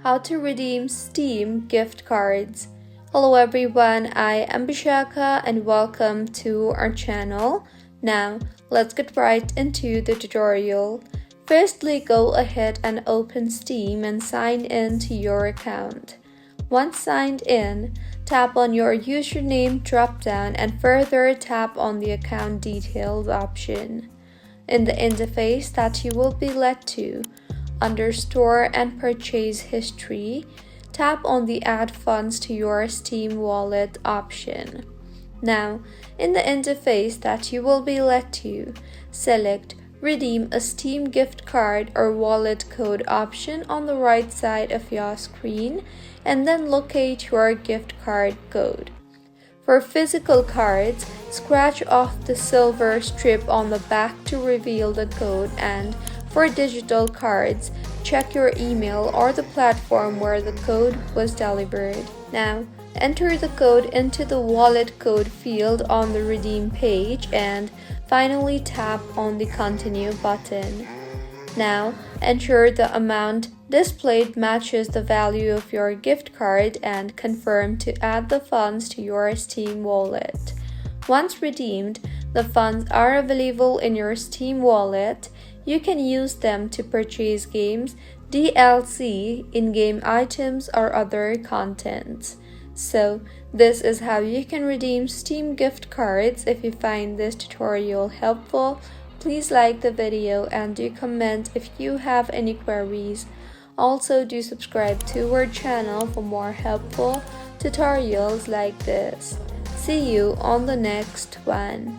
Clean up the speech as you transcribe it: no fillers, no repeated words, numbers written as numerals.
how to redeem Steam gift cards. Hello everyone, I am Bishaka and welcome to our channel. Now, let's get right into the tutorial. Firstly, go ahead and open Steam and sign in to your account. Once signed in, tap on your username drop-down and further tap on the account details option. In the interface that you will be led to, under Store and Purchase History, tap on the Add Funds to your Steam Wallet option. Now, in the interface that you will be led to, select Redeem a Steam gift card or wallet code option on the right side of your screen, and then locate your gift card code. For physical cards, scratch off the silver strip on the back to reveal the code, and for digital cards, check your email or the platform where the code was delivered. Now, enter the code into the wallet code field on the redeem page and finally tap on the continue button. Now, ensure the amount displayed matches the value of your gift card and confirm to add the funds to your Steam wallet. Once redeemed, the funds are available in your Steam wallet. You can use them to purchase games, DLC, in-game items, or other content. So, this is how you can redeem Steam gift cards. If you find this tutorial helpful, please like the video and do comment if you have any queries. Also, do subscribe to our channel for more helpful tutorials like this. See you on the next one.